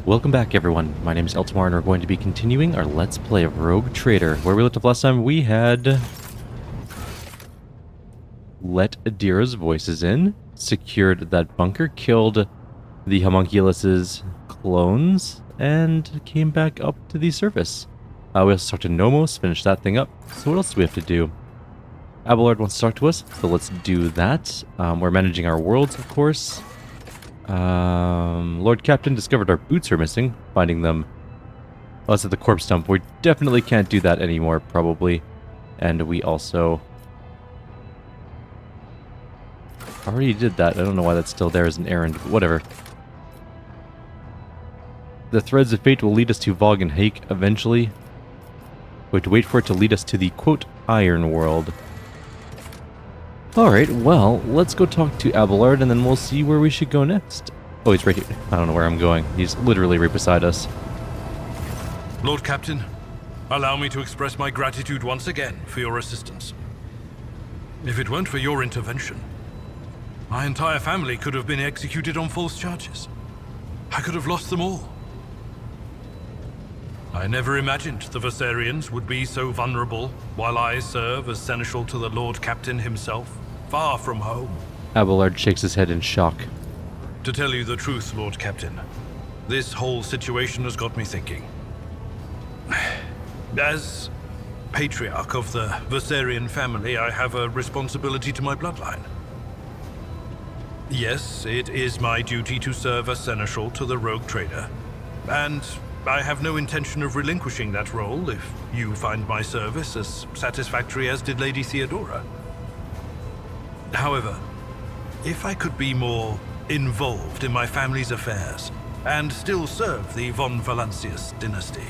Welcome back everyone, my name is Eltamar and we're going to be continuing our Let's Play of Rogue Trader. Where we left off last time, we had let Adira's voices in, secured that bunker, killed the homunculus's clones, and came back up to the surface. We also talked to Nomos, finished that thing up. So what else do we have to do? Abelard wants to talk to us, so let's do that. We're managing our worlds, of course. Lord Captain discovered our boots are missing. Finding them. Oh, it's at the corpse dump. We definitely can't do that anymore, probably. And we also already did that. I don't know why that's still there as an errand, but whatever. The threads of fate will lead us to Vogue and Hake eventually. We have to wait for it to lead us to the, quote, Iron World. Alright, well, let's go talk to Abelard and then we'll see where we should go next. Oh, he's right here. I don't know where I'm going. He's literally right beside us. Lord Captain, allow me to express my gratitude once again for your assistance. If it weren't for your intervention, my entire family could have been executed on false charges. I could have lost them all. I never imagined the Versarians would be so vulnerable while I serve as seneschal to the Lord Captain himself, far from home. Abelard shakes his head in shock. To tell you the truth, Lord Captain, this whole situation has got me thinking. As patriarch of the Versarian family, I have a responsibility to my bloodline. Yes, it is my duty to serve as seneschal to the rogue trader, and I have no intention of relinquishing that role if you find my service as satisfactory as did Lady Theodora. However, if I could be more involved in my family's affairs and still serve the von Valancius dynasty.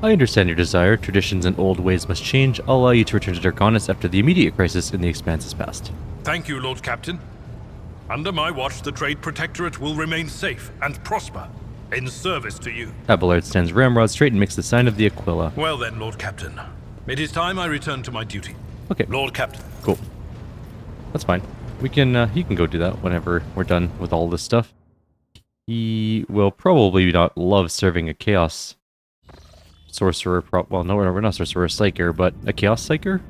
I understand your desire. Traditions and old ways must change. I'll allow you to return to Darkonis after the immediate crisis in the Expanse is past. Thank you, Lord Captain. Under my watch, the Trade Protectorate will remain safe and prosper, in service to you. Abelard stands ramrod straight and makes the sign of the Aquila. Well then, Lord Captain. It is time I return to my duty. Okay. Lord Captain. Cool. That's fine. We can, he can go do that whenever we're done with all this stuff. He will probably not love serving a Chaos Sorcerer, well, no, we're not Sorcerer, Psyker, but a Chaos Psyker?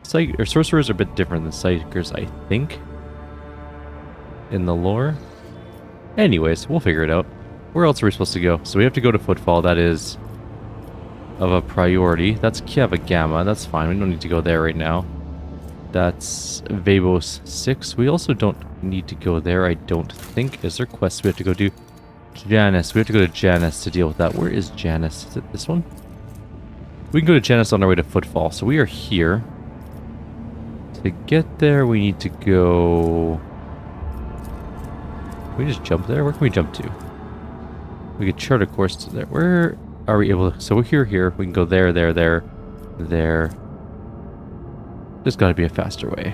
Sorcerers are a bit different than Psykers, I think. In the lore. Anyways, we'll figure it out. Where else are we supposed to go? So we have to go to Footfall, that is of a priority. That's Kiava Gamma, that's fine, we don't need to go there right now. That's Vabos 6. We also don't need to go there, I don't think. Is there quests we have to go do? Janus, we have to go to Janus to deal with that. Where is Janus? Is it this one? We can go to Janus on our way to Footfall, so we are here. To get there, we need to go... Can we just jump there? Where can we jump to? We could chart a course to there. Where are we able to... So we're here. We can go there. There. There's got to be a faster way.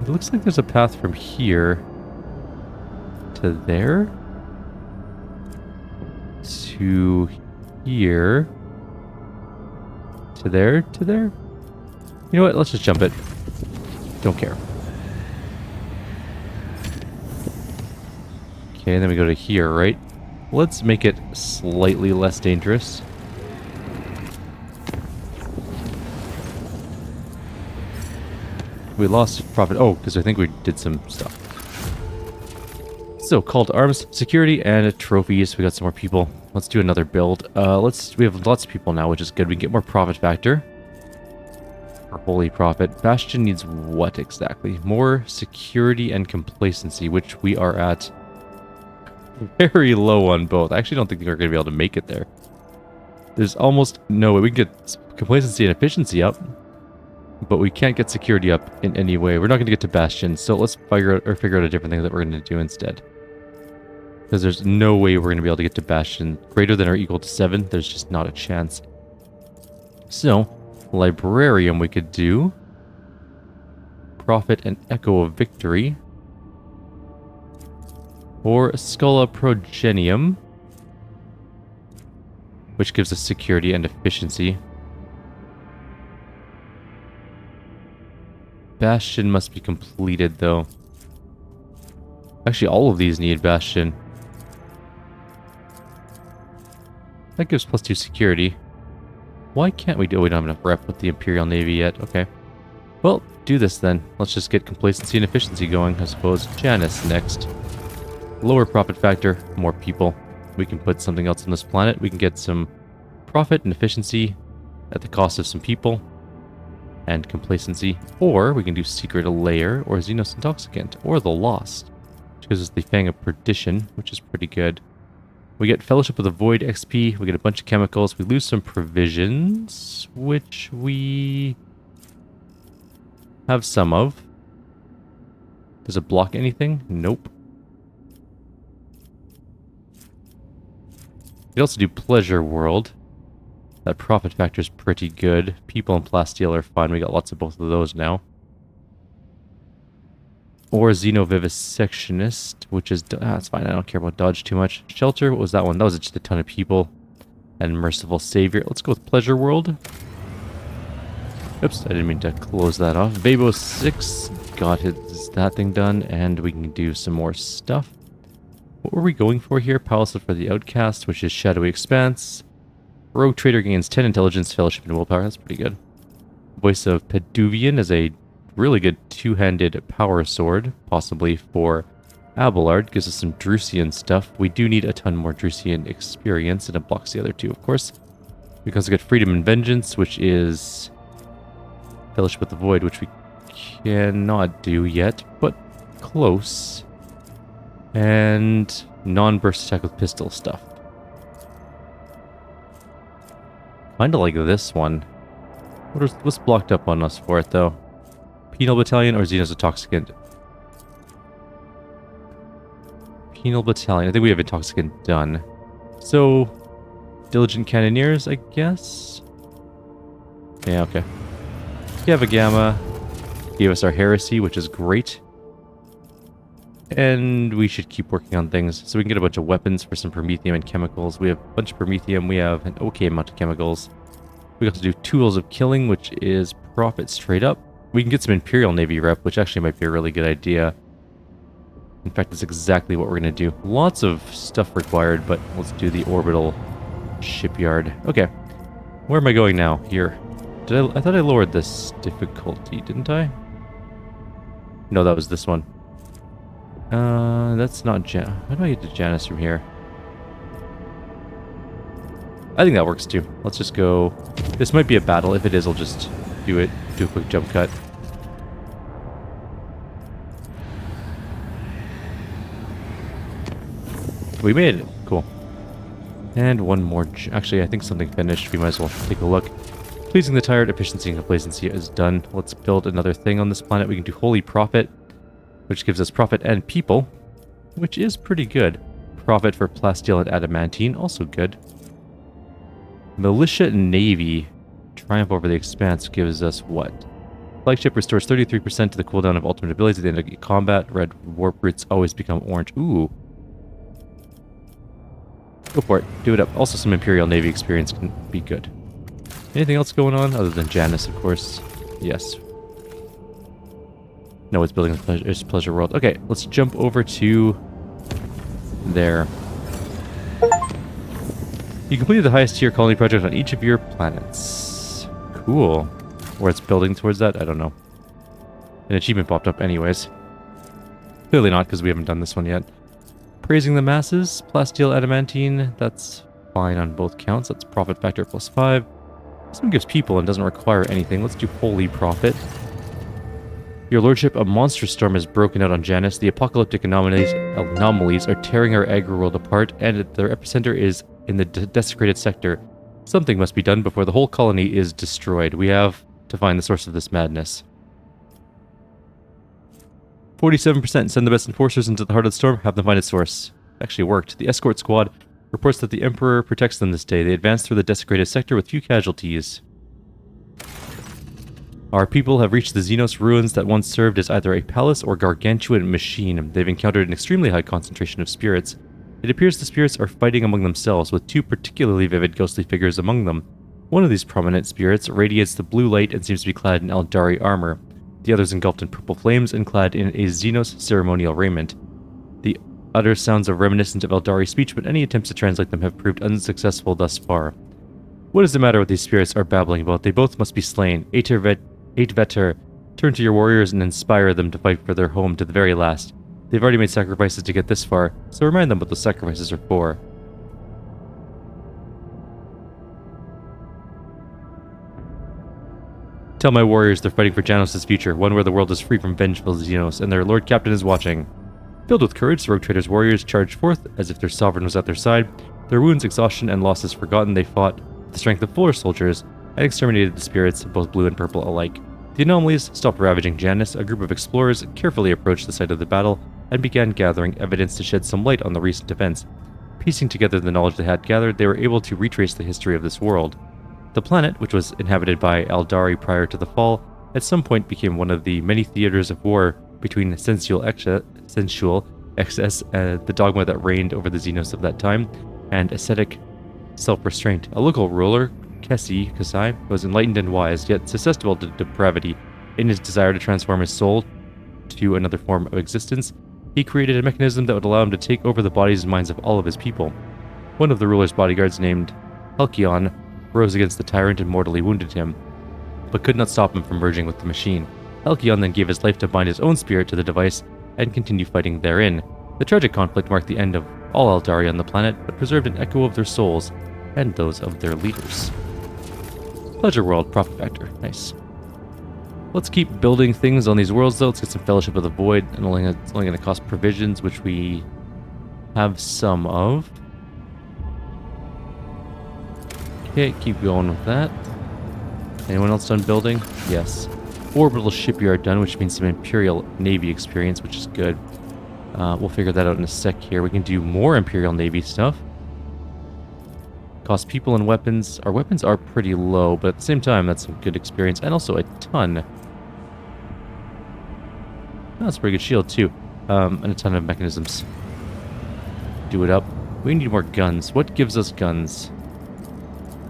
It looks like there's a path from here to there. To here. To there. You know what? Let's just jump it. Don't care. Okay, and then we go to here, right? Let's make it slightly less dangerous. We lost profit. Oh, because I think we did some stuff. So, call to arms, security, and trophies. We got some more people. Let's do another build. We have lots of people now, which is good. We can get more profit factor. Or holy profit. Bastion needs what exactly? More security and complacency, which we are at very low on both. I actually don't think we're going to be able to make it there. There's almost no way. We can get complacency and efficiency up, but we can't get security up in any way. We're not going to get to Bastion, so let's figure out a different thing that we're going to do instead. Because there's no way we're going to be able to get to Bastion greater than or equal to 7. There's just not a chance. So, Librarium we could do. Prophet and Echo of Victory. Or Scola Progenium, which gives us security and efficiency. Bastion must be completed, though. Actually, all of these need Bastion. That gives +2 security. Why can't we do... Oh, we don't have enough rep with the Imperial Navy yet. Okay. Well, do this then. Let's just get complacency and efficiency going, I suppose. Janus next. Lower profit factor, more people. We can put something else on this planet. We can get some profit and efficiency at the cost of some people and complacency. Or we can do Secret Layer or Xenos Intoxicant or the Lost, which gives us the Fang of Perdition, which is pretty good. We get Fellowship of the Void XP. We get a bunch of chemicals. We lose some provisions, which we have some of. Does it block anything? Nope. We also do Pleasure World. That profit factor is pretty good. People and plasteel are fine. We got lots of both of those now. Or Xenovivisectionist, which is... that's fine. I don't care about dodge too much. Shelter, what was that one? That was just a ton of people. And Merciful Savior. Let's go with Pleasure World. Oops, I didn't mean to close that off. Vabo 6 got that thing done, and we can do some more stuff. What were we going for here? Palace for the Outcast, which is Shadowy Expanse. Rogue Trader gains 10 intelligence, fellowship, and willpower. That's pretty good. Voice of Peduvian is a really good two-handed power sword, possibly for Abelard. Gives us some Drusian stuff. We do need a ton more Drusian experience, and it blocks the other two, of course. Because we get Freedom and Vengeance, which is Fellowship with the Void, which we cannot do yet, but close. And non-burst attack with pistol stuff. Kinda like this one. What's blocked up on us for it, though? Penal Battalion or Xenos Intoxicant? Penal Battalion. I think we have Intoxicant done. So, Diligent Cannoneers, I guess? Yeah, okay. We have a Gamma. Gave us our Heresy, which is great. And we should keep working on things. So we can get a bunch of weapons for some Promethium and chemicals. We have a bunch of Promethium. We have an okay amount of chemicals. We got to do Tools of Killing, which is profit straight up. We can get some Imperial Navy rep, which actually might be a really good idea. In fact, that's exactly what we're going to do. Lots of stuff required, but let's do the orbital shipyard. Okay. Where am I going now? Here. I thought I lowered this difficulty, didn't I? No, that was this one. That's not Jan. How do I get to Janus from here? I think that works too. Let's just go. This might be a battle. If it is, I'll just do it. Do a quick jump cut. We made it. Cool. And one more. Actually, I think something finished. We might as well take a look. Pleasing the tired, efficiency and complacency is done. Let's build another thing on this planet. We can do Holy Prophet, which gives us profit and people, which is pretty good. Profit for plasteel and adamantine, also good. Militia and Navy. Triumph over the Expanse gives us what? Flagship restores 33% to the cooldown of ultimate abilities at the end of combat. Red warp roots always become orange. Ooh. Go for it. Do it up. Also, some Imperial Navy experience can be good. Anything else going on other than Janus, of course? Yes. No, it's building a pleasure world. Okay, let's jump over to there. You completed the highest tier colony project on each of your planets. Cool. Where it's building towards that, I don't know. An achievement popped up anyways. Clearly not, because we haven't done this one yet. Praising the masses, plasteel adamantine, that's fine on both counts. That's profit factor +5. This one gives people and doesn't require anything. Let's do Holy Prophet. Your Lordship, a monster storm has broken out on Janus. The apocalyptic anomalies are tearing our agri-world apart, and their epicenter is in the desecrated sector. Something must be done before the whole colony is destroyed. We have to find the source of this madness. 47%. Send the best enforcers into the heart of the storm. Have them find its source. Actually worked. The escort squad reports that the Emperor protects them this day. They advance through the desecrated sector with few casualties. Our people have reached the Xenos ruins that once served as either a palace or gargantuan machine. They've encountered an extremely high concentration of spirits. It appears the spirits are fighting among themselves, with two particularly vivid ghostly figures among them. One of these prominent spirits radiates the blue light and seems to be clad in Eldari armor. the others engulfed in purple flames and clad in a Xenos ceremonial raiment. The utter sounds are reminiscent of Eldari speech, but any attempts to translate them have proved unsuccessful thus far. What is the matter with these spirits are babbling about? They both must be slain. Vetter, turn to your warriors and inspire them to fight for their home to the very last. They've already made sacrifices to get this far, so remind them what those sacrifices are for. Tell my warriors they're fighting for Janos' future, one where the world is free from vengeful Xenos, and their Lord Captain is watching. Filled with courage, the Rogue Traders' warriors charged forth as if their sovereign was at their side. Their wounds, exhaustion, and losses forgotten, they fought with the strength of fuller soldiers and exterminated the spirits, both blue and purple alike. The anomalies stopped ravaging Janus. A group of explorers carefully approached the site of the battle and began gathering evidence to shed some light on the recent events. Piecing together the knowledge they had gathered, they were able to retrace the history of this world. The planet, which was inhabited by Eldari prior to the fall, at some point became one of the many theaters of war between sensual excess, the dogma that reigned over the Xenos of that time, and ascetic self-restraint. A local ruler, Kasai, was enlightened and wise, yet susceptible to depravity. In his desire to transform his soul to another form of existence, he created a mechanism that would allow him to take over the bodies and minds of all of his people. One of the ruler's bodyguards, named Halcyon, rose against the tyrant and mortally wounded him, but could not stop him from merging with the machine. Halcyon then gave his life to bind his own spirit to the device and continue fighting therein. The tragic conflict marked the end of all Eldari on the planet, but preserved an echo of their souls and those of their leaders. Pleasure World, Profit Factor. Nice. Let's keep building things on these worlds, though. Let's get some Fellowship of the Void, and it's only going to cost provisions, which we have some of. Okay, keep going with that. Anyone else done building? Yes. Orbital shipyard done, which means some Imperial Navy experience, which is good. We'll figure that out in a sec here. We can do more Imperial Navy stuff. Cost people and weapons. Our weapons are pretty low, but at the same time, that's some good experience. And also a ton. That's a pretty good shield, too. And a ton of mechanisms. Do it up. We need more guns. What gives us guns?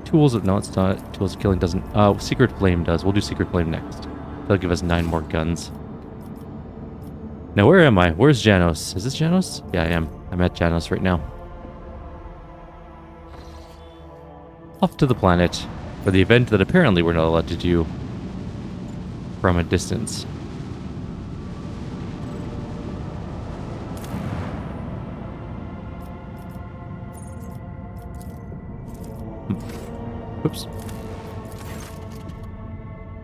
Tools, no, it's not. Tools of Killing doesn't. Secret Flame does. We'll do Secret Flame next. That'll give us 9 more guns. Now, where am I? Where's Janos? Is this Janos? Yeah, I am. I'm at Janos right now. Off to the planet for the event that apparently we're not allowed to do from a distance. Oops.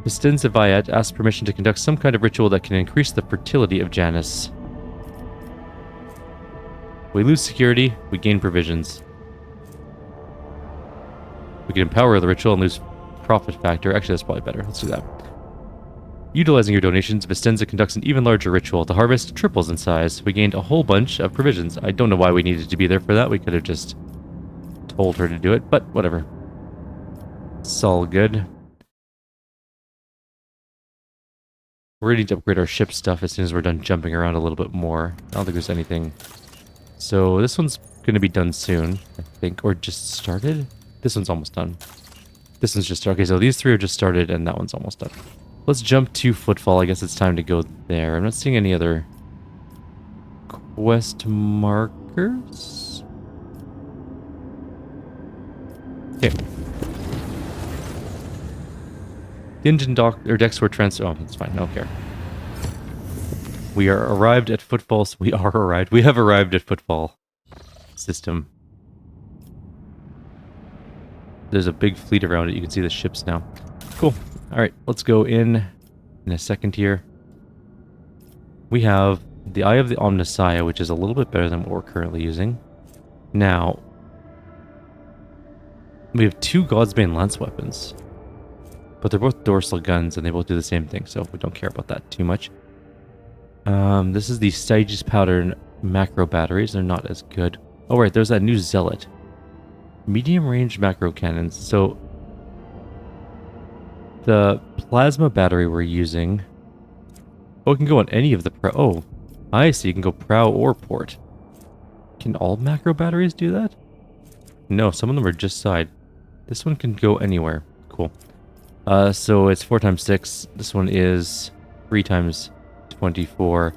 Vistin Zavayat asks permission to conduct some kind of ritual that can increase the fertility of Janus. We lose security, we gain provisions. We can empower the ritual and lose profit factor. Actually, that's probably better. Let's do that. Utilizing your donations, Vistenza conducts an even larger ritual. The harvest triples in size. We gained a whole bunch of provisions. I don't know why we needed to be there for that. We could have just told her to do it, but whatever. It's all good. We're going to need to upgrade our ship stuff as soon as we're done jumping around a little bit more. I don't think there's anything. So this one's going to be done soon, I think. Or just started? This one's almost done. This one's just... Okay, so these 3 are just started, and that one's almost done. Let's jump to Footfall. I guess it's time to go there. I'm not seeing any other quest markers. Okay. The engine decks were Oh, that's fine. I don't care. We are arrived at Footfall. We are arrived. We have arrived at Footfall system. There's a big fleet around it. You can see the ships now. Cool. All right, let's go in a second here. We have the Eye of the Omnissiah, which is a little bit better than what we're currently using. Now, we have 2 Godsbane lance weapons. But they're both dorsal guns, and they both do the same thing, so we don't care about that too much. This is the Styges Powder macro batteries. They're not as good. Oh, right, there's that new Zealot. Medium-range macro cannons. So, the plasma battery we're using... Oh, it can go on any of the prow. Oh, I see. You can go prow or port. Can all macro batteries do that? No, some of them are just side. This one can go anywhere. Cool. So it's 4x6. This one is 3 times 24.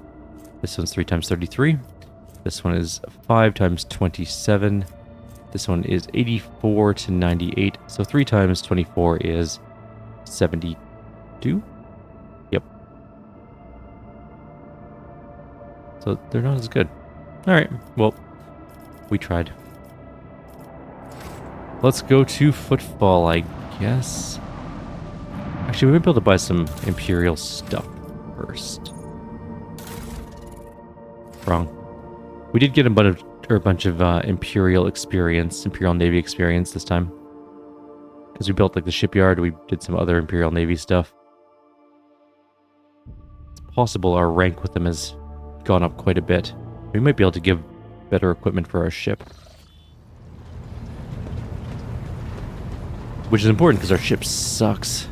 This one's 3 times 33. This one is 5 times 27. This one is 84 to 98. So 3 times 24 is 72. Yep. So they're not as good. Alright, well, we tried. Let's go to Footfall, I guess. Actually, we might be able to buy some Imperial stuff first. Wrong. We did get a bunch of Imperial experience, Imperial Navy experience this time. Because we built like the shipyard, we did some other Imperial Navy stuff. It's possible our rank with them has gone up quite a bit. We might be able to give better equipment for our ship. Which is important because our ship sucks.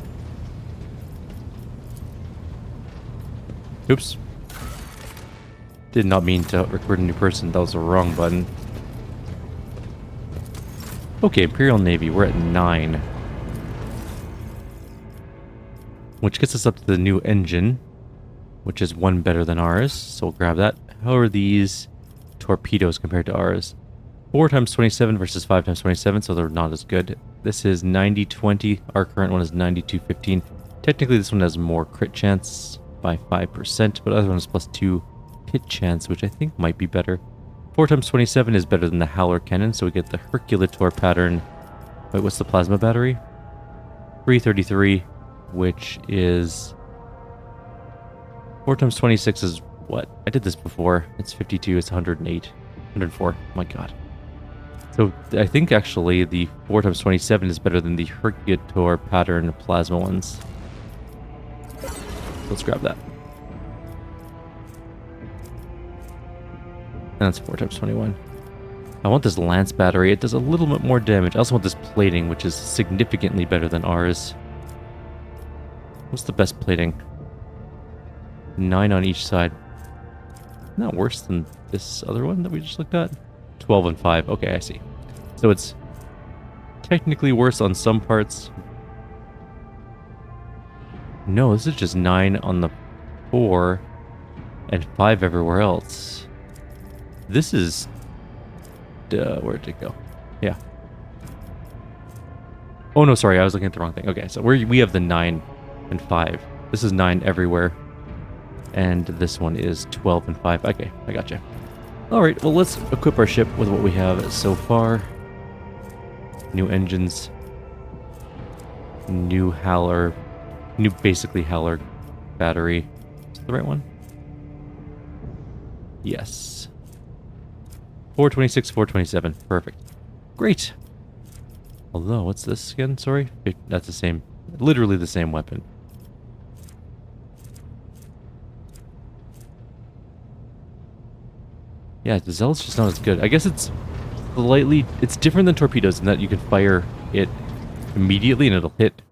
Oops. Did not mean to record a new person. That was the wrong button. Okay, Imperial Navy. We're at 9. Which gets us up to the new engine. Which is 1 better than ours. So we'll grab that. How are these torpedoes compared to ours? 4 times 27 versus 5 times 27, so they're not as good. This is 90-20. Our current one is 92-15. Technically, this one has more crit chance by 5%, but the other one is plus 2 hit chance, which I think might be better. 4 times 27 is better than the Howler cannon, so we get the Herculator pattern. Wait, what's the plasma battery? 333, which is... 4 times 26 is what? I did this before. It's 52, it's 108. 104, my god. So I think actually the 4 times 27 is better than the Herculator pattern plasma ones. Let's grab that. And that's 4 times 21. I want this Lance battery. It does a little bit more damage. I also want this plating, which is significantly better than ours. What's the best plating? 9 on each side. Not worse than this other one that we just looked at. 12 and 5. Okay, I see. So it's technically worse on some parts. No, this is just 9 on the 4 and 5 everywhere else. This is... where'd it go? Yeah. Oh no, sorry, I was looking at the wrong thing. Okay, so we have the 9 and 5. This is 9 everywhere. And this one is 12 and 5. Okay, I gotcha. Alright, well let's equip our ship with what we have so far. New engines. New Howler. New, basically, Howler battery. Is that the right one? Yes. 426, 427. Perfect. Great. Although, what's this again? Sorry? That's the same. Literally the same weapon. Yeah, the Zealot's just not as good. I guess it's slightly... It's different than torpedoes in that you can fire it immediately and it'll hit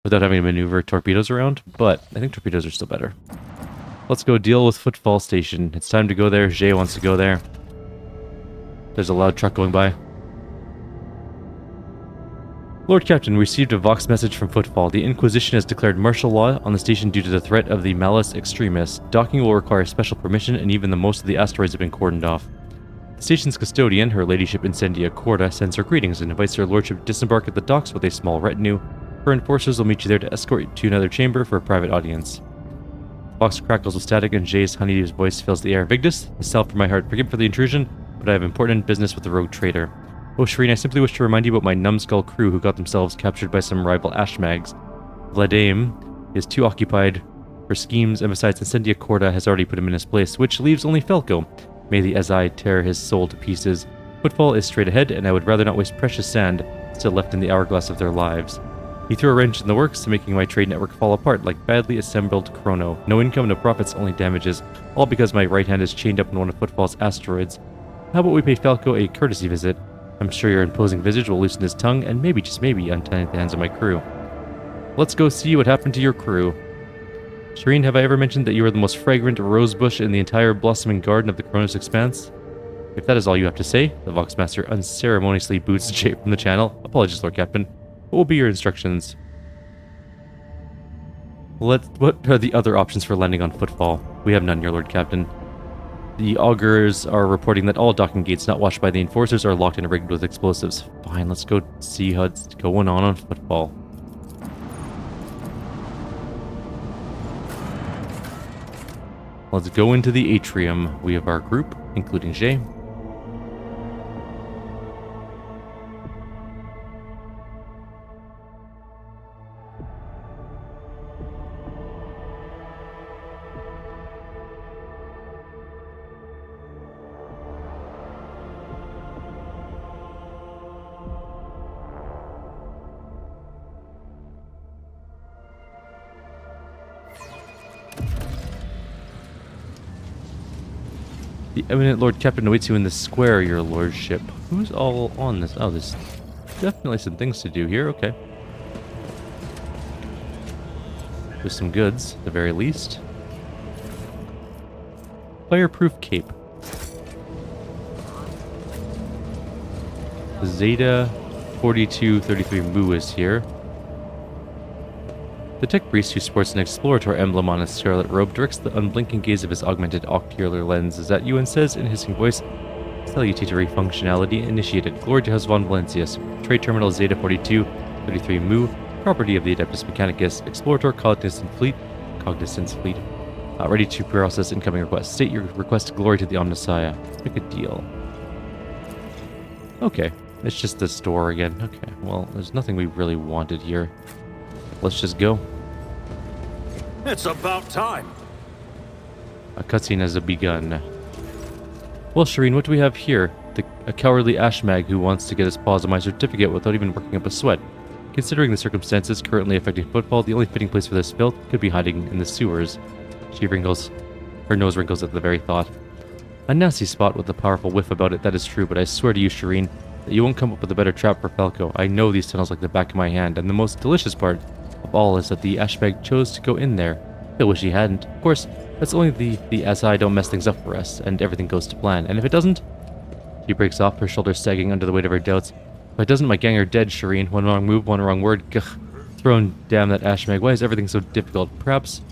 without having to maneuver torpedoes around, but I think torpedoes are still better. Let's go deal with Footfall Station. It's time to go there. Jay wants to go there. There's a loud truck going by. Lord Captain, we received a Vox message from Footfall. The Inquisition has declared martial law on the station due to the threat of the Malus extremists. Docking will require special permission, and even the most of the asteroids have been cordoned off. The station's custodian, her ladyship Incendia Chorda, sends her greetings and invites her lordship to disembark at the docks with a small retinue. Her enforcers will meet you there to escort you to another chamber for a private audience. Vox crackles with static, and Jay's honeydew voice fills the air. Vigdis, myself from my heart, forgive for the intrusion, but I have important business with the rogue traitor. Oh, Shireen, I simply wish to remind you about my numbskull crew who got themselves captured by some rival Ashmags. Vladame is too occupied for schemes, and besides, Incendia Chorda has already put him in his place, which leaves only Falco. May the Ezai tear his soul to pieces. Footfall is straight ahead, and I would rather not waste precious sand still left in the hourglass of their lives. He threw a wrench in the works, making my trade network fall apart like badly assembled chrono. No income, no profits, only damages. All because my right hand is chained up in one of Footfall's asteroids. How about we pay Falco a courtesy visit? I'm sure your imposing visage will loosen his tongue and maybe, just maybe, untie the hands of my crew. Let's go see what happened to your crew. Shireen, have I ever mentioned that you are the most fragrant rosebush in the entire blossoming garden of the Kronos Expanse? If that is all you have to say, the Voxmaster unceremoniously boots Jay from the channel. Apologies, Lord Captain. What will be your instructions? What are the other options for landing on footfall? We have none, your Lord Captain. The augurs are reporting that all docking gates not watched by the enforcers are locked and rigged with explosives. Fine, let's go see what's going on footfall. Let's go into the atrium. We have our group, including Jay. The eminent Lord Captain awaits you in the square, your lordship. Who's all on this? Oh, there's definitely some things to do here. Okay. There's some goods, at the very least. Fireproof cape. Zeta 4233 Mu is here. The tech priest who sports an explorator emblem on his scarlet robe directs the unblinking gaze of his augmented ocular lenses at you and says in hissing voice, "Salutatory functionality initiated. Glory to House von Valencius. Trade terminal Zeta 4233 Mu, property of the Adeptus Mechanicus, Explorator Cognizance Fleet. Ready to process incoming request. State your request. Glory to the Omnissiah." Let's make a deal. Okay, it's just the store again. Okay, well, there's nothing we really wanted here. Let's just go. It's about time. A cutscene has begun. Well, Shireen, what do we have here? A cowardly ashmag who wants to get his paws on my certificate without even working up a sweat. Considering the circumstances currently affecting football, the only fitting place for this filth could be hiding in the sewers. She wrinkles. Her nose wrinkles at the very thought. A nasty spot with a powerful whiff about it, that is true, but I swear to you, Shireen, that you won't come up with a better trap for Falco. I know these tunnels like the back of my hand, and the most delicious part of all is that the ashbag chose to go in there. I wish he hadn't. Of course, that's only the SI don't mess things up for us, and everything goes to plan. And if it doesn't? She breaks off, her shoulders sagging under the weight of her doubts. If it doesn't, my gang are dead, Shireen. One wrong move, one wrong word. Gugh. Thrown damn that ashmag. Why is everything so difficult? Perhaps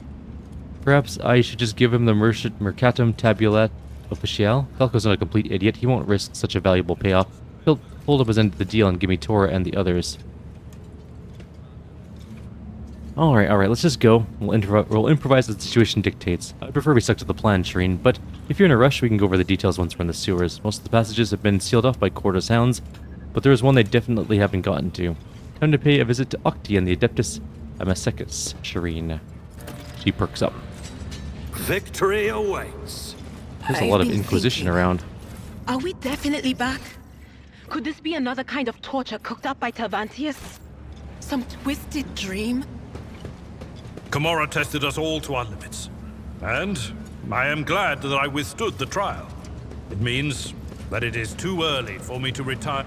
I should just give him the Mercatum Tabulat Official. Falco's not a complete idiot. He won't risk such a valuable payoff. He'll hold up his end of the deal and give me Tora and the others. Alright, let's just go. We'll improvise as the situation dictates. I'd prefer we stuck to the plan, Shireen, but if you're in a rush, we can go over the details once we're in the sewers. Most of the passages have been sealed off by Chorda's hounds, but there is one they definitely haven't gotten to. Time to pay a visit to Octi and the Adeptus Amasecus, Shireen. She perks up. Victory awaits. There's a lot of Inquisition around. Are we definitely back? Could this be another kind of torture cooked up by Tervantius? Some twisted dream? Kamora tested us all to our limits. And I am glad that I withstood the trial. It means that it is too early for me to retire.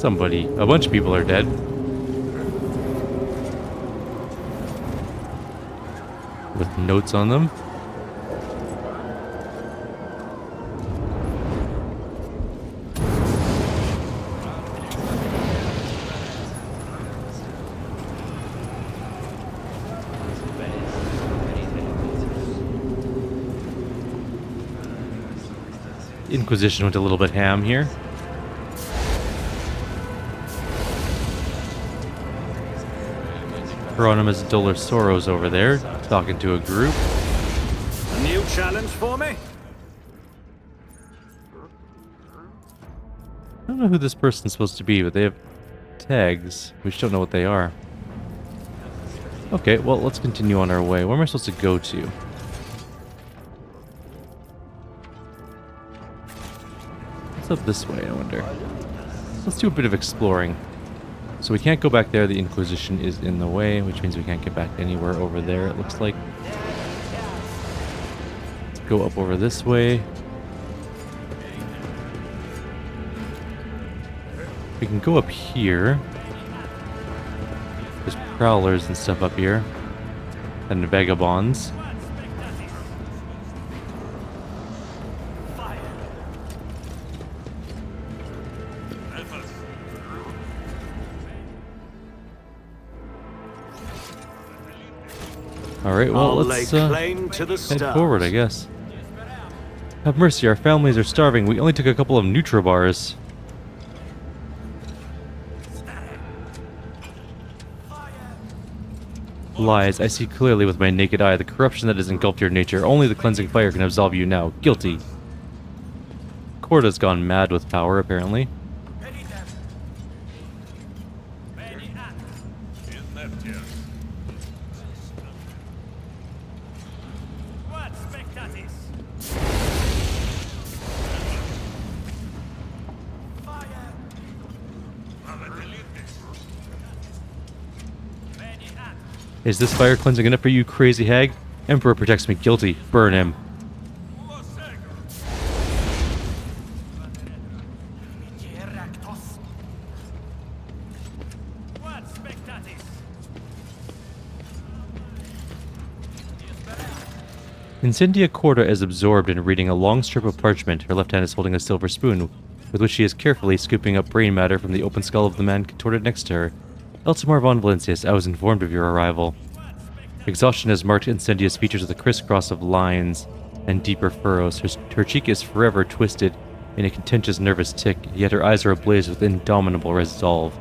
A bunch of people are dead. With notes on them. Inquisition went a little bit ham here. Hieronymus Dolorsoros over there, talking to a group. A new challenge for me? I don't know who this person's supposed to be, but they have tags. We just don't know what they are. Okay, well, let's continue on our way. Where am I supposed to go to? Up this way, I wonder. Let's do a bit of exploring. So we can't go back there. The Inquisition is in the way, which means we can't get back anywhere over there, it looks like. Let's go up over this way. We can go up here. There's prowlers and stuff up here. And vagabonds. Alright, well, I'll let's lay claim to the head stars. forward, I guess. Have mercy, our families are starving. We only took a couple of Nutribars. Lies. I see clearly with my naked eye the corruption that has engulfed your nature. Only the cleansing fire can absolve you now. Guilty. Chorda's gone mad with power, apparently. Is this fire cleansing enough for you, crazy hag? Emperor protects me. Guilty. Burn him. Incendia Chorda is absorbed in reading a long strip of parchment. Her left hand is holding a silver spoon, with which she is carefully scooping up brain matter from the open skull of the man contorted next to her. Eltimar von Valencius, I was informed of your arrival. Exhaustion has marked Incendia's features with a crisscross of lines and deeper furrows. Her cheek is forever twisted in a contentious nervous tic, yet her eyes are ablaze with indomitable resolve.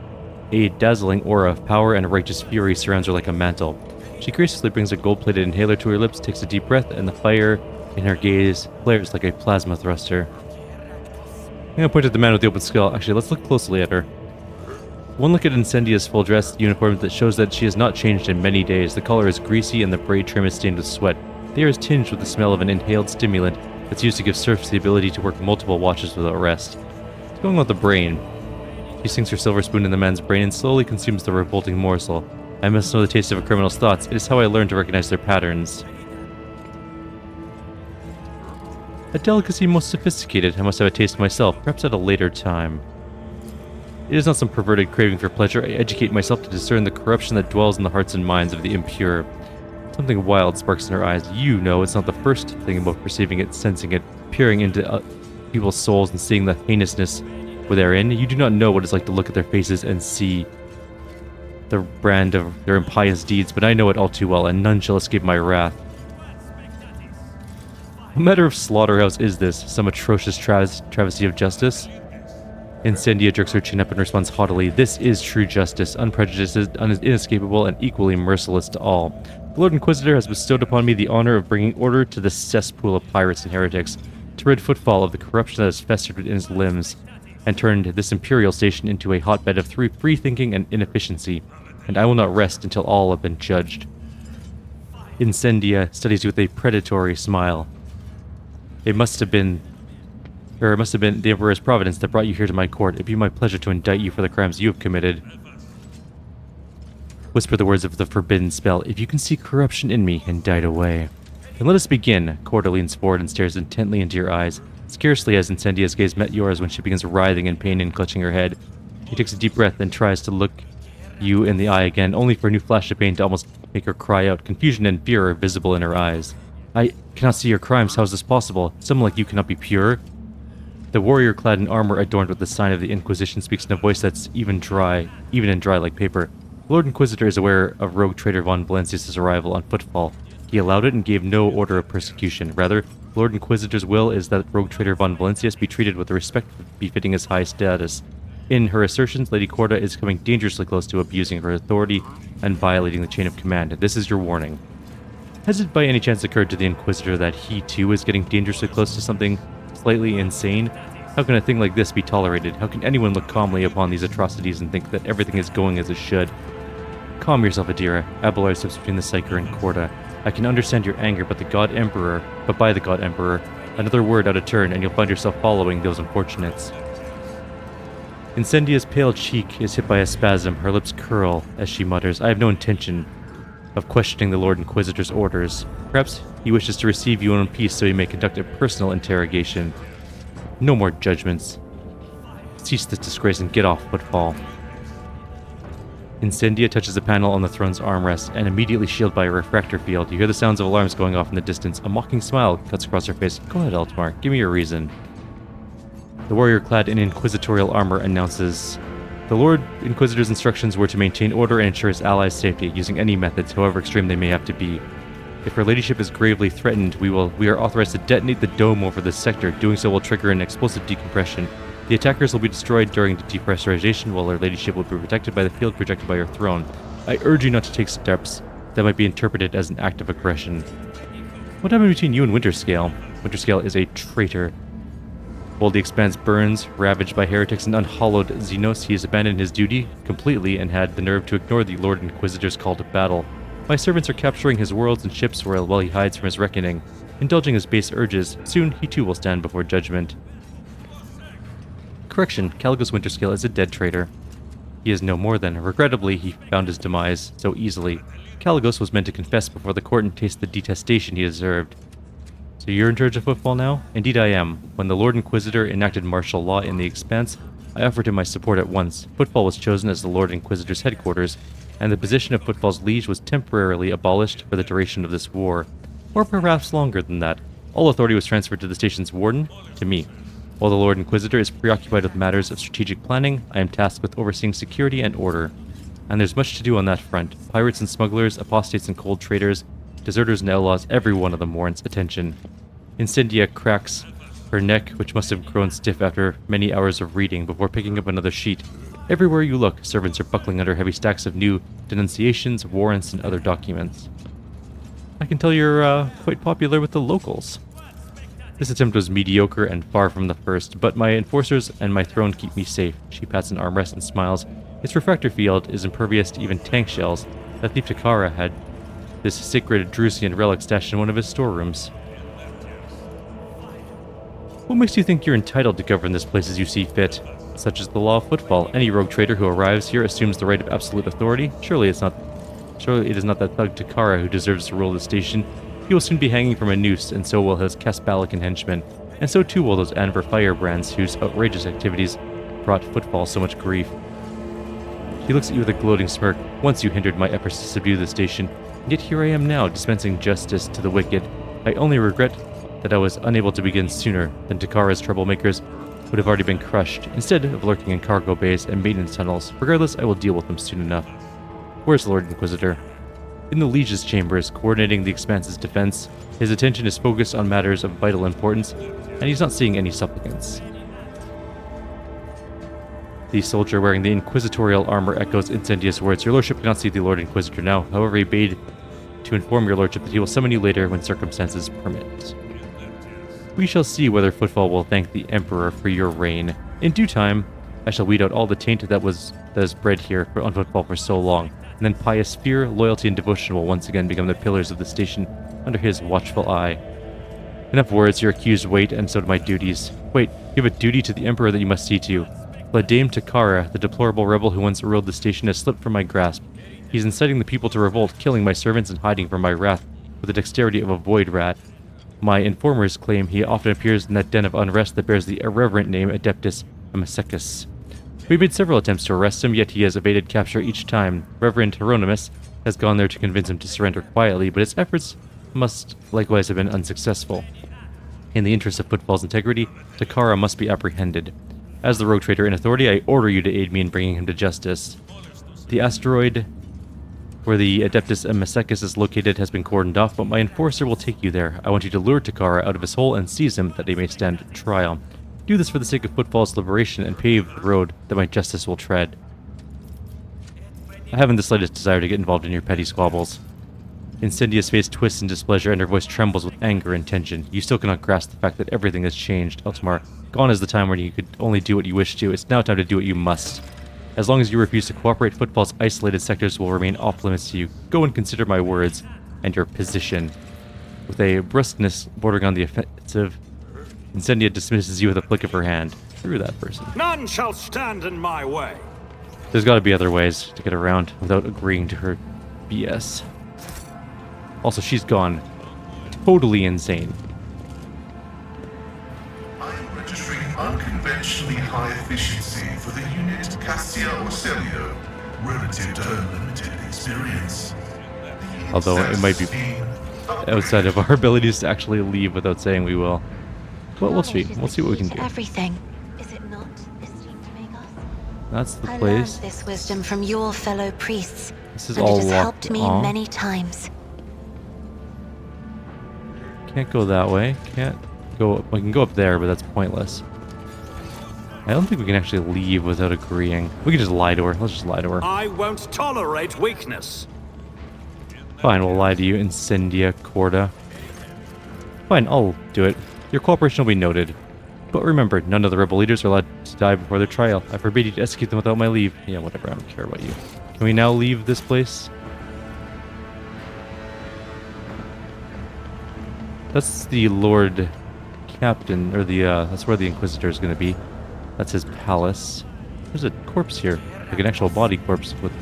A dazzling aura of power and righteous fury surrounds her like a mantle. She graciously brings a gold-plated inhaler to her lips, takes a deep breath, and the fire in her gaze flares like a plasma thruster. I'm gonna point at the man with the open skull. Actually, let's look closely at her. One look at Incendia's full dress uniform that shows that she has not changed in many days. The collar is greasy and the braid trim is stained with sweat. The air is tinged with the smell of an inhaled stimulant that's used to give serfs the ability to work multiple watches without rest. It's going with the brain. She sinks her silver spoon in the man's brain and slowly consumes the revolting morsel. I must know the taste of a criminal's thoughts. It is how I learn to recognize their patterns. A delicacy most sophisticated. I must have a taste myself, perhaps at a later time. It is not some perverted craving for pleasure. I educate myself to discern the corruption that dwells in the hearts and minds of the impure. Something wild sparks in her eyes. You know it's not the first thing about perceiving it, sensing it, peering into people's souls and seeing the heinousness therein. You do not know what it's like to look at their faces and see the brand of their impious deeds, but I know it all too well, and none shall escape my wrath. What matter of slaughterhouse is this? Some atrocious travesty of justice? Incendia jerks her chin up and responds haughtily, "This is true justice, unprejudiced, inescapable, and equally merciless to all. The Lord Inquisitor has bestowed upon me the honor of bringing order to this cesspool of pirates and heretics, to rid Footfall of the corruption that has festered in his limbs, and turned this imperial station into a hotbed of free thinking and inefficiency, and I will not rest until all have been judged." Incendia studies you with a predatory smile. It must have been the Emperor's providence that brought you here to my court. It'd be my pleasure to indict you for the crimes you have committed. Whisper the words of the forbidden spell. If you can see corruption in me, indict away. Then let us begin. Chorda leans forward and stares intently into your eyes. Scarcely has Incendia's gaze met yours when she begins writhing in pain and clutching her head. She takes a deep breath and tries to look you in the eye again, only for a new flash of pain to almost make her cry out. Confusion and fear are visible in her eyes. I cannot see your crimes. How is this possible? Someone like you cannot be pure. The warrior clad in armor adorned with the sign of the Inquisition speaks in a voice that's even and dry like paper. The Lord Inquisitor is aware of rogue traitor von Valencius' arrival on Footfall. He allowed it and gave no order of persecution. Rather, the Lord Inquisitor's will is that rogue traitor von Valencius be treated with the respect befitting his high status. In her assertions, Lady Chorda is coming dangerously close to abusing her authority and violating the chain of command. This is your warning. Has it by any chance occurred to the Inquisitor that he too is getting dangerously close to something slightly insane? How can a thing like this be tolerated? How can anyone look calmly upon these atrocities and think that everything is going as it should? Calm yourself, Adira. Abelard steps between the Psyker and Chorda. I can understand your anger, but by the God Emperor, another word out of turn and you'll find yourself following those unfortunates. Incendia's pale cheek is hit by a spasm. Her lips curl as she mutters, I have no intention of questioning the Lord Inquisitor's orders. Perhaps he wishes to receive you in peace so he may conduct a personal interrogation. No more judgments. Cease this disgrace and get off Footfall. Incendia touches a panel on the throne's armrest and immediately shielded by a refractor field. You hear the sounds of alarms going off in the distance. A mocking smile cuts across her face. Go ahead, Altimar. Give me your reason. The warrior clad in inquisitorial armor announces, the Lord Inquisitor's instructions were to maintain order and ensure his allies' safety, using any methods, however extreme they may have to be. If her ladyship is gravely threatened, we are authorized to detonate the dome over this sector. Doing so will trigger an explosive decompression. The attackers will be destroyed during the depressurization, while her ladyship will be protected by the field projected by her throne. I urge you not to take steps that might be interpreted as an act of aggression. What happened between you and Winterscale? Winterscale is a traitor. While the Expanse burns, ravaged by heretics and unhallowed Xenos, he has abandoned his duty completely and had the nerve to ignore the Lord Inquisitor's call to battle. My servants are capturing his worlds and ships while he hides from his reckoning. Indulging his base urges, soon he too will stand before judgment. Correction, Caligos Winterscale is a dead traitor. He is no more than. Regrettably, he found his demise so easily. Caligos was meant to confess before the court and taste the detestation he deserved. So you're in charge of football now? Indeed I am. When the Lord Inquisitor enacted martial law in the Expanse, I offered him my support at once. Football was chosen as the Lord Inquisitor's headquarters, and the position of Footfall's liege was temporarily abolished for the duration of this war. Or perhaps longer than that. All authority was transferred to the station's warden, to me. While the Lord Inquisitor is preoccupied with matters of strategic planning, I am tasked with overseeing security and order. And there's much to do on that front. Pirates and smugglers, apostates and cold traders, deserters and outlaws, every one of them warrants attention. Incendia cracks her neck, which must have grown stiff after many hours of reading, before picking up another sheet. Everywhere you look, servants are buckling under heavy stacks of new denunciations, warrants, and other documents. I can tell you're quite popular with the locals. This attempt was mediocre and far from the first, but my enforcers and my throne keep me safe. She pats an armrest and smiles. Its refractor field is impervious to even tank shells. That thief Takara had this sacred Drusian relic stashed in one of his storerooms. What makes you think you're entitled to govern this place as you see fit? Such is the law of football. Any rogue trader who arrives here assumes the right of absolute authority. Surely it is not that thug Takara who deserves to rule the station. He will soon be hanging from a noose, and so will his Kaspalican henchmen. And so too will those Anver firebrands whose outrageous activities brought football so much grief. He looks at you with a gloating smirk. Once you hindered my efforts to subdue the station, and yet here I am now, dispensing justice to the wicked. I only regret that I was unable to begin sooner than Takara's troublemakers would have already been crushed, instead of lurking in cargo bays and maintenance tunnels. Regardless, I will deal with them soon enough. Where's the Lord Inquisitor? In the Liege's chambers, coordinating the Expanse's defense. His attention is focused on matters of vital importance, and he's not seeing any supplicants. The soldier wearing the inquisitorial armor echoes Incendia's words. Your lordship cannot see the Lord Inquisitor now. However, he bade to inform your lordship that he will summon you later when circumstances permit. We shall see whether Footfall will thank the Emperor for your reign. In due time, I shall weed out all the taint that is bred here on Footfall for so long, and then pious fear, loyalty, and devotion will once again become the pillars of the station under his watchful eye. Enough words, your accused wait, and so do my duties. Wait, you have a duty to the Emperor that you must see to. La Dame Takara, the deplorable rebel who once ruled the station, has slipped from my grasp. He's inciting the people to revolt, killing my servants and hiding from my wrath with the dexterity of a void rat. My informers claim he often appears in that den of unrest that bears the irreverent name Adeptus Amasekis. We've made several attempts to arrest him, yet he has evaded capture each time. Reverend Hieronymus has gone there to convince him to surrender quietly, but his efforts must likewise have been unsuccessful. In the interest of Footfall's integrity, Takara must be apprehended. As the rogue trader in authority, I order you to aid me in bringing him to justice. The asteroid where the Adeptus Amasekis is located has been cordoned off, but my enforcer will take you there. I want you to lure Takara out of his hole and seize him that he may stand trial. Do this for the sake of Footfall's liberation and pave the road that my justice will tread. I haven't the slightest desire to get involved in your petty squabbles. Incendia's face twists in displeasure and her voice trembles with anger and tension. You still cannot grasp the fact that everything has changed, Eltamar. Gone is the time when you could only do what you wish to. It's now time to do what you must. As long as you refuse to cooperate, Footfall's isolated sectors will remain off limits to you. Go and consider my words and your position. With a brusqueness bordering on the offensive, Incendia dismisses you with a flick of her hand. Screw that person. None shall stand in my way. There's gotta be other ways to get around without agreeing to her BS. Also, she's gone totally insane. I am registering unconventionally high efficiency for the unit Cassia Orselio, relative to her limited experience. Although it might be outside of our abilities to actually leave without saying we will. But we'll see. We'll see what we can do. Everything. Is it not, esteemed Magos? That's the I place. learned this wisdom from your fellow priests. This is and all it has locked helped me on. many times. Can't go that way. Can't go... We can go up there, but that's pointless. I don't think we can actually leave without agreeing. We can just lie to her. Let's just lie to her. I won't tolerate weakness. Fine, we'll lie to you, Incendia Chorda. Fine, I'll do it. Your cooperation will be noted. But remember, none of the rebel leaders are allowed to die before their trial. I forbid you to execute them without my leave. Yeah, whatever, I don't care about you. Can we now leave this place? That's the Lord Captain, or the, that's where the Inquisitor is going to be. That's his palace. There's a corpse here, like an actual body corpse with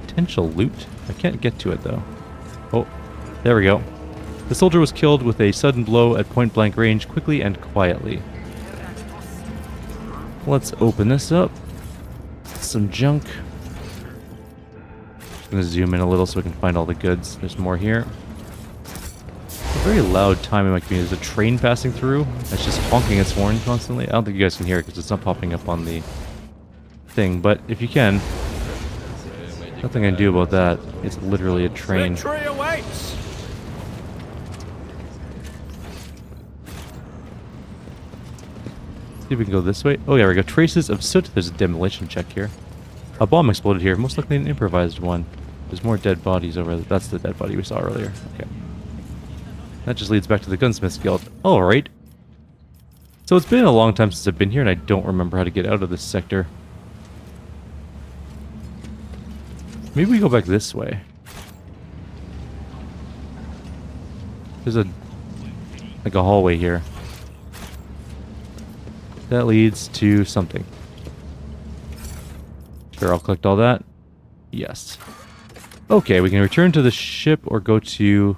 potential loot. I can't get to it, though. Oh, there we go. The soldier was killed with a sudden blow at point-blank range, quickly and quietly. Let's open this up. Some junk. Just gonna zoom in a little so we can find all the goods. There's more here. A very loud time in my community. There's a train passing through. It's just honking its horn constantly. I don't think you guys can hear it because it's not popping up on the thing. But if you can, nothing I can do about that. It's literally a train. Victory awaits. See if we can go this way. Oh, yeah, we go. Traces of soot. There's a demolition check here. A bomb exploded here. Most likely an improvised one. There's more dead bodies over there. That's the dead body we saw earlier. Okay. That just leads back to the Gunsmith's Guild. Alright. So it's been a long time since I've been here, and I don't remember how to get out of this sector. Maybe we go back this way. There's a... like a hallway here. That leads to something. Sure, I'll collect all that. Yes. Okay, we can return to the ship or go to...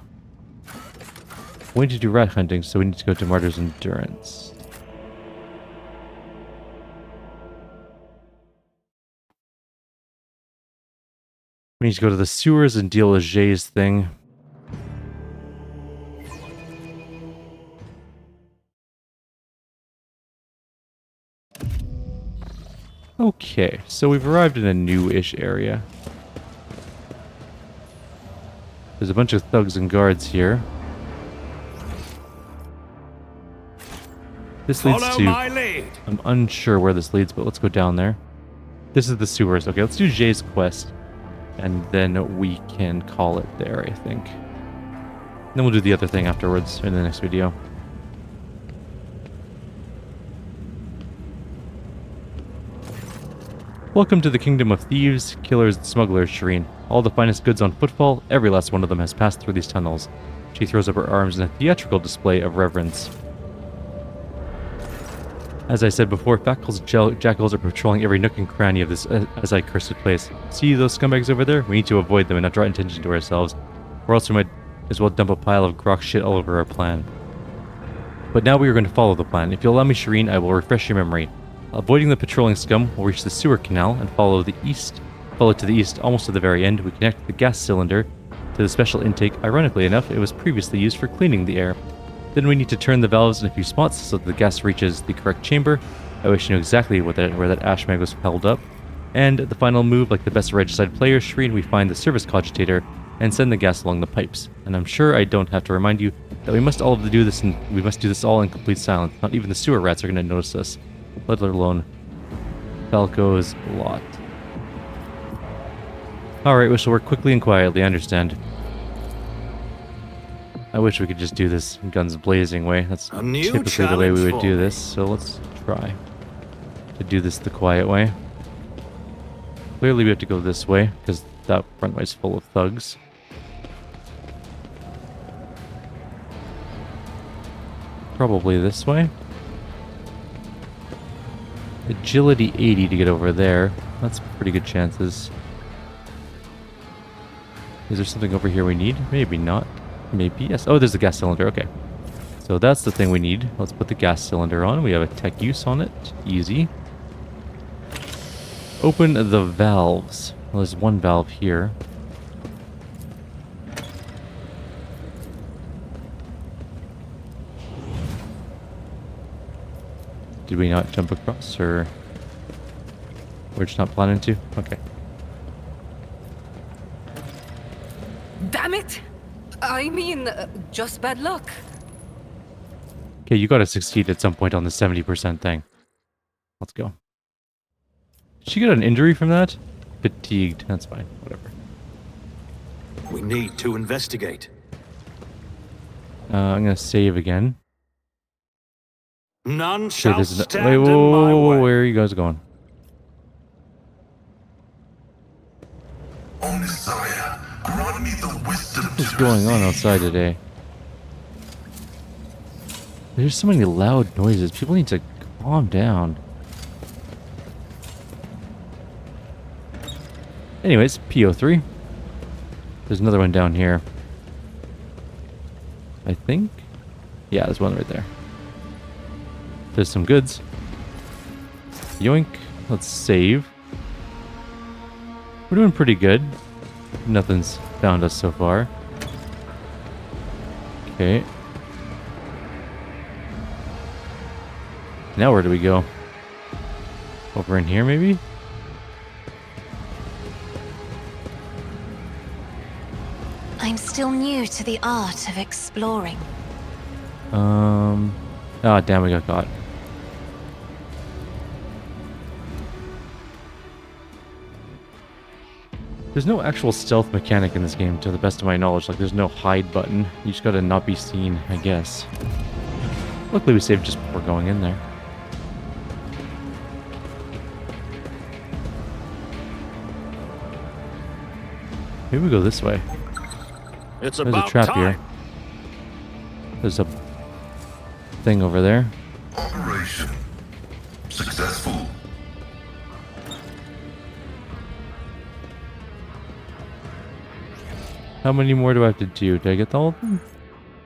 We need to do rat hunting, so we need to go to Martyr's Endurance. We need to go to the sewers and deal with Jay's thing. Okay, so we've arrived in a new-ish area. There's a bunch of thugs and guards here. This leads Follow to... my lead. I'm unsure where this leads, but let's go down there. This is the sewers. Okay, let's do Jay's quest. And then we can call it there, I think. Then we'll do the other thing afterwards in the next video. Welcome to the Kingdom of Thieves, Killers, and Smugglers, Shireen. All the finest goods on footfall, every last one of them has passed through these tunnels. She throws up her arms in a theatrical display of reverence. As I said before, Fackel's jackals are patrolling every nook and cranny of this as-I-cursed place. See those scumbags over there? We need to avoid them and not draw attention to ourselves, or else we might as well dump a pile of grok shit all over our plan. But now we are going to follow the plan. If you'll allow me, Shireen, I will refresh your memory. Avoiding the patrolling scum, we'll reach the sewer canal and follow to the east, almost to the very end. We connect the gas cylinder to the special intake. Ironically enough, it was previously used for cleaning the air. Then we need to turn the valves in a few spots so that the gas reaches the correct chamber. I wish you knew exactly where that ash mag was held up. And the final move, like the best regicide player, Shireen, we find the service cogitator and send the gas along the pipes. And I'm sure I don't have to remind you that we must do this all in complete silence. Not even the sewer rats are going to notice us, let alone Falco's lot. Alright, we shall work quickly and quietly, I understand. I wish we could just do this guns blazing way. That's typically the way we would do this, so let's try to do this the quiet way. Clearly we have to go this way, because that front way is full of thugs. Probably this way. Agility 80 to get over there. That's pretty good chances. Is there something over here we need? Maybe not. Maybe yes. Oh, there's the gas cylinder. Okay. So that's the thing we need. Let's put the gas cylinder on. We have a tech use on it. Easy. Open the valves. Well, there's one valve here. Did we not jump across, or we're just not planning to? Okay. Damn it! I mean, just bad luck. Okay, you gotta succeed at some point on the 70% thing. Let's go. Did she get an injury from that? Fatigued. That's fine. Whatever. We need to investigate. I'm gonna save again. None Okay, shall this is stand wait, in my whoa, way. where are you guys going? O Messiah, grant me the wisdom What's to going on perceive. outside today? There's so many loud noises. People need to calm down. Anyways, PO3. There's another one down here. I think? Yeah, there's one right there. There's some goods. Yoink. Let's save. We're doing pretty good. Nothing's found us so far. Okay. Now where do we go? Over in here, maybe? I'm still new to the art of exploring. Ah, damn, we got caught. There's no actual stealth mechanic in this game, to the best of my knowledge. Like, there's no hide button. You just gotta not be seen, I guess. Luckily, we saved just before going in there. Maybe we go this way. It's There's a about trap time. here. There's a thing over there. Operation successful. How many more do I have to do? Did I get all of them?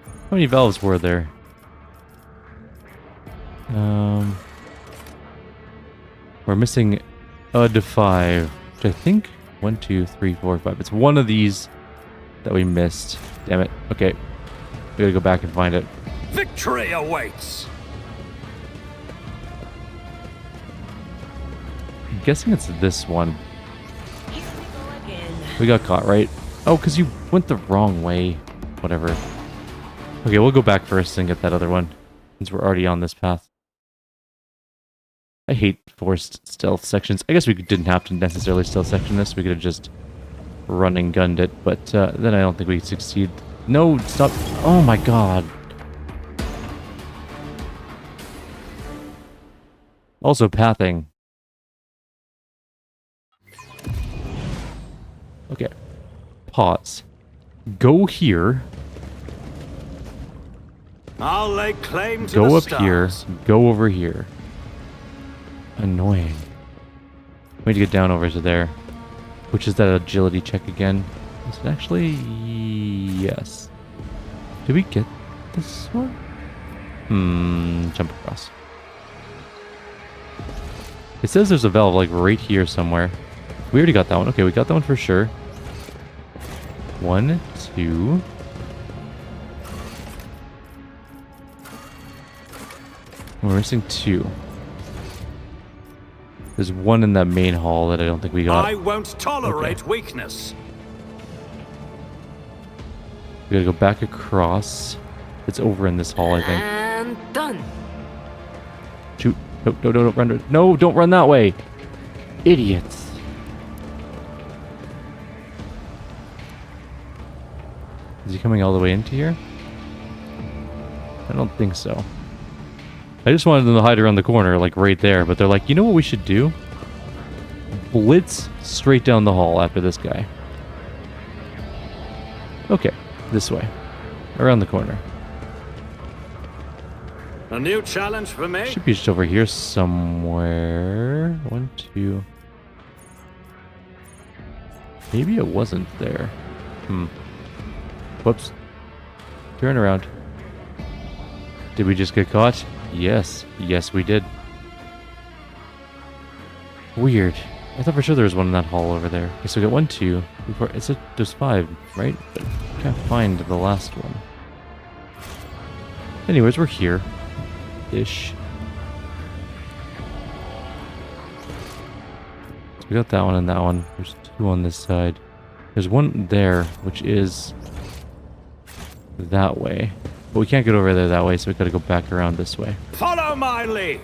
How many valves were there? We're missing to 5. Which I think 1, 2, 3, 4, 5. It's one of these that we missed. Damn it. Okay. We gotta go back and find it. Victory awaits. I'm guessing it's this one. We got caught, right? Oh, because you went the wrong way. Whatever. Okay, we'll go back first and get that other one, since we're already on this path. I hate forced stealth sections. I guess we didn't have to necessarily stealth section this. We could have just run and gunned it, but then I don't think we'd succeed. No, stop. Oh my god. Also pathing. Okay. Pause. Go here. I'll lay claim to Go the up stars. here. Go over here. Annoying. We need to get down over to there. Which is that agility check again? Is it actually? Yes. Did we get this one? Jump across. It says there's a valve like right here somewhere. We already got that one. Okay, we got that one for sure. 1, 2. We're missing 2. There's one in that main hall that I don't think we got. I won't tolerate weakness. We gotta go back across. It's over in this hall, I think. And done. Shoot. No, no, no, don't run. No, don't run that way. Idiots. Is he coming all the way into here? I don't think so. I just wanted them to hide around the corner, like right there, but they're like, you know what we should do? Blitz straight down the hall after this guy. Okay, this way. Around the corner. A new challenge for me. Should be just over here somewhere. 1, 2. Maybe it wasn't there. Whoops. Turn around. Did we just get caught? Yes. Yes, we did. Weird. I thought for sure there was one in that hall over there. Okay, so we got 1, 2. Before it said there's 5, right? But I can't find the last one. Anyways, we're here. Ish. So we got that one and that one. There's 2 on this side. There's one there, which is that way. But we can't get over there that way, so we gotta go back around this way. Follow my lead.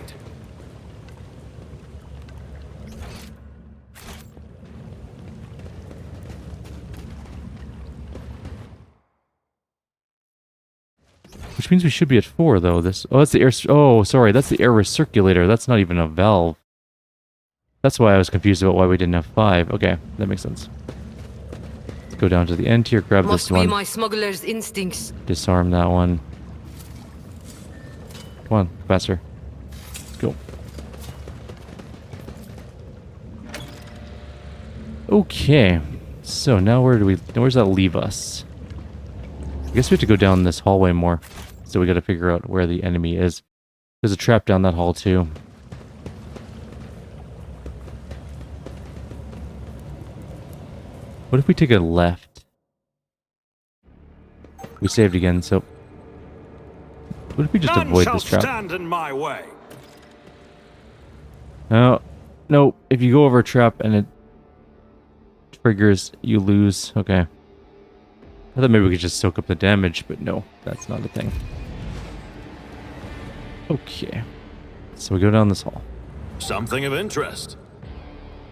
Which means we should be at 4, though. Oh, that's the air... Oh, sorry, that's the air recirculator. That's not even a valve. That's why I was confused about why we didn't have 5. Okay, that makes sense. Let's go down to the end here, grab Must this one. be my smuggler's instincts. Disarm that one. Come on, faster. Let's go. Okay. So now where's that leave us? I guess we have to go down this hallway more. So we gotta figure out where the enemy is. There's a trap down that hall too. What if we take a left? We saved again, so... What if we just None avoid shall this trap? stand in my way. No, no, if you go over a trap and it triggers, you lose. Okay. I thought maybe we could just soak up the damage, but no, that's not a thing. Okay. So we go down this hall. Something of interest.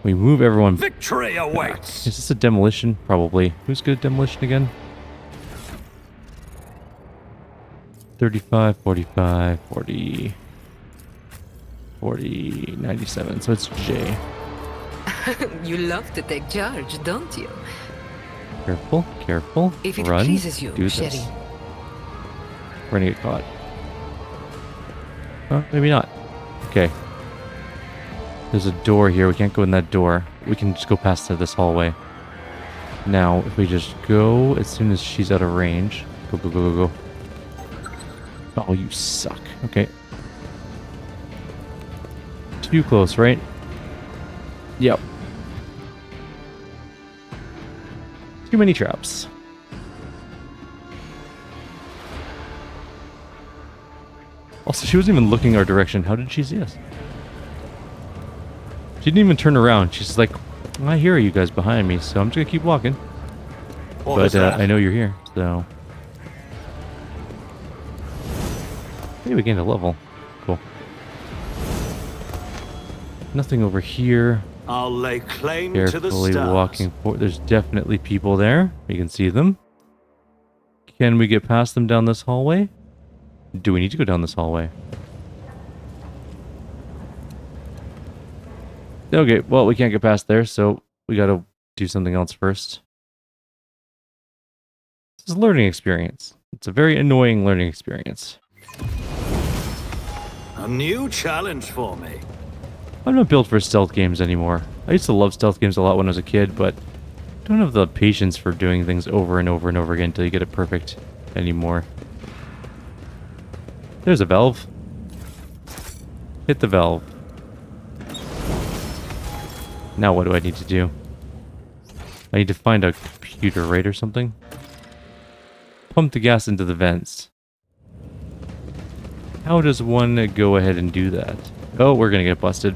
We move everyone. Victory awaits. Is this a demolition? Probably. Who's good at demolition again? 35, 45, 40, 40, 97. So it's J. You love to take charge, don't you? Careful, careful. If it Run. pleases you, Do this. Sherry. We're gonna get caught. Oh, maybe not. Okay. There's a door here. We can't go in that door. We can just go past to this hallway. Now, if we just go as soon as she's out of range. Go, go, go, go, go. Oh, you suck. Okay. Too close, right? Yep. Too many traps. Also, she wasn't even looking our direction. How did she see us? She didn't even turn around. She's like, I hear you guys behind me, so I'm just gonna keep walking. But I know you're here, so... Hey, we gained a level. Cool. Nothing over here. I'll lay claim to the Carefully stars. walking forward. There's definitely people there. We can see them. Can we get past them down this hallway? Do we need to go down this hallway? Okay, well, we can't get past there, so we gotta do something else first. This is a learning experience. It's a very annoying learning experience. A new challenge for me. I'm not built for stealth games anymore. I used to love stealth games a lot when I was a kid, but I don't have the patience for doing things over and over and over again until you get it perfect anymore. There's a valve. Hit the valve. Now what do I need to do? I need to find a computer, right, or something? Pump the gas into the vents. How does one go ahead and do that? Oh, we're gonna get busted.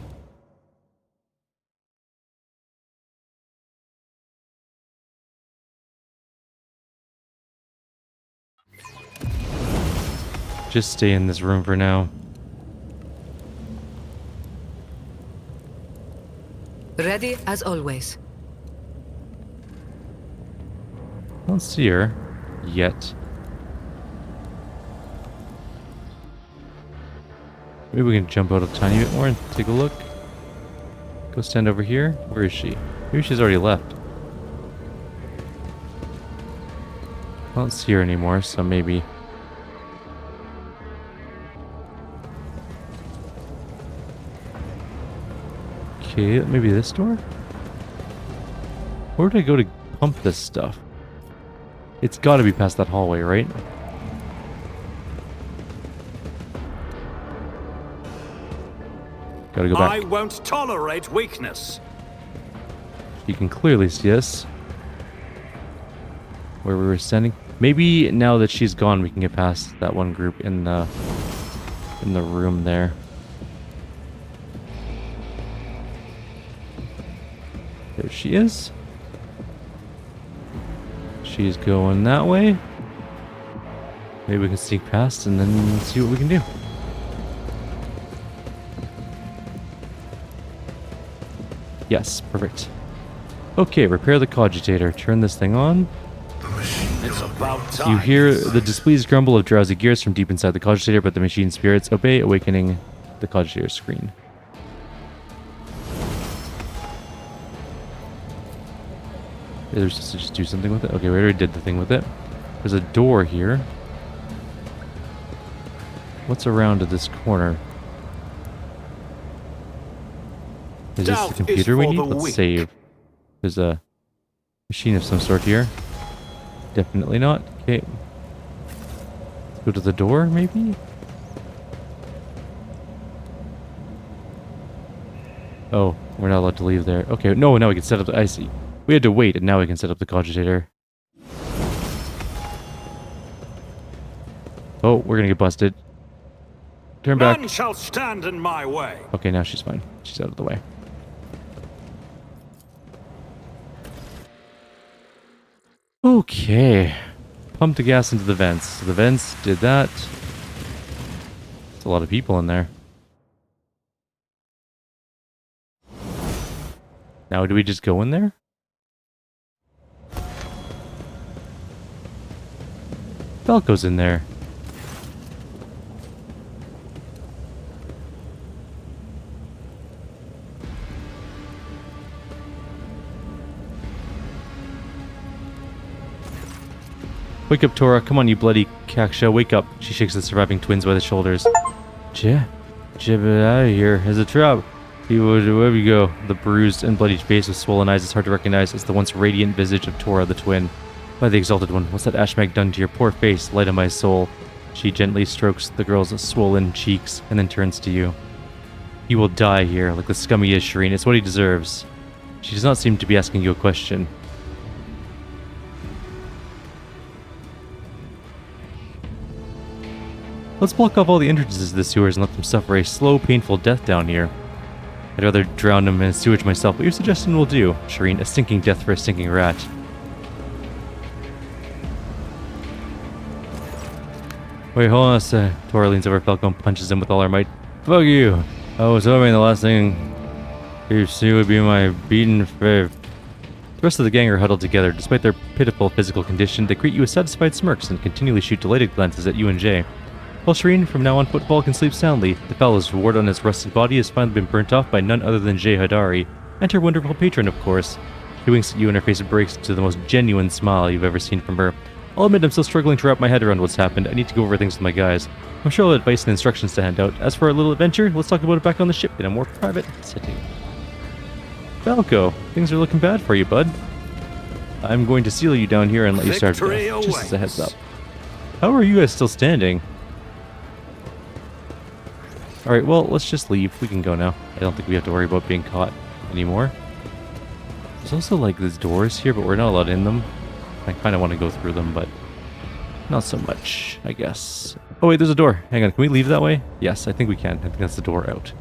Just stay in this room for now. Ready as always. I don't see her yet. Maybe we can jump out a tiny bit more and take a look. Go stand over here. Where is she? Maybe she's already left. I don't see her anymore, so maybe... Okay, maybe this door? Where did I go to pump this stuff? It's gotta be past that hallway, right? Gotta go back. I won't tolerate weakness. You can clearly see us. Where we were standing. Maybe now that she's gone, we can get past that one group in the room there. There she is. She's going that way. Maybe we can sneak past and then see what we can do. Yes, perfect. Okay, repair the cogitator. Turn this thing on. It's about time. You hear the displeased grumble of drowsy gears from deep inside the cogitator, but the machine spirits obey, awakening the cogitator screen. There's just to just do something with it. Okay, we already did the thing with it. There's a door here. What's around this corner? Is this the computer we need? Let's save. There's a machine of some sort here. Definitely not. Okay. Let's go to the door, maybe? Oh, we're not allowed to leave there. Okay, no, now we can set up the... I see. We had to wait, and now we can set up the cogitator. Oh, we're gonna get busted. Turn back. None shall stand in my way. Okay, now she's fine. She's out of the way. Okay. Pump the gas into the vents. So the vents did that. There's a lot of people in there. Now, do we just go in there? Falco's in there. Wake up, Tora. Come on, you bloody Kaksha. Wake up. She shakes the surviving twins by the shoulders. Get out of here. There's a trap. Wherever you go. The bruised and bloody face with swollen eyes is hard to recognize as the once radiant visage of Tora the twin. By the Exalted One, what's that ashmag done to your poor face, light of my soul? She gently strokes the girl's swollen cheeks and then turns to you. He will die here, like the scum he is, Shireen. It's what he deserves. She does not seem to be asking you a question. Let's block off all the entrances to the sewers and let them suffer a slow, painful death down here. I'd rather drown them in sewage myself, but your suggestion will do, Shireen. A stinking death for a stinking rat. Wait, hold on a sec. Tora leans over Falco and punches him with all her might. Fuck you! I was hoping the last thing you see would be my beaten fave. The rest of the gang are huddled together. Despite their pitiful physical condition, they greet you with satisfied smirks and continually shoot delighted glances at you and Jay. Well, Shireen, from now on, Football can sleep soundly. The fellow's ward on his rusted body has finally been burnt off by none other than Jay Hadari, and her wonderful patron, of course. She winks at you and her face breaks into the most genuine smile you've ever seen from her. I'll admit I'm still struggling to wrap my head around what's happened. I need to go over things with my guys. I'm sure I'll have advice and instructions to hand out. As for our little adventure, let's talk about it back on the ship in a more private setting. Falco, things are looking bad for you, bud. I'm going to seal you down here and let you starve to death, just as a heads up. How are you guys still standing? Alright, well, let's just leave. We can go now. I don't think we have to worry about being caught anymore. There's also, like, these doors here, but we're not allowed in them. I kind of want to go through them, but not so much, I guess. Oh, wait, there's a door. Hang on, can we leave that way? Yes, I think we can. I think that's the door out.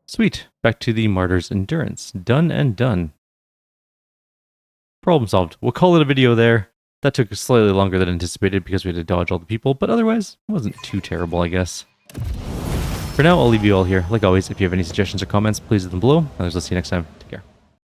Sweet. Back to the Martyr's Endurance. Done and done. Problem solved. We'll call it a video there. That took slightly longer than anticipated because we had to dodge all the people, but otherwise, it wasn't too terrible, I guess. For now, I'll leave you all here. Like always, if you have any suggestions or comments, please leave them below, and I'll see you next time.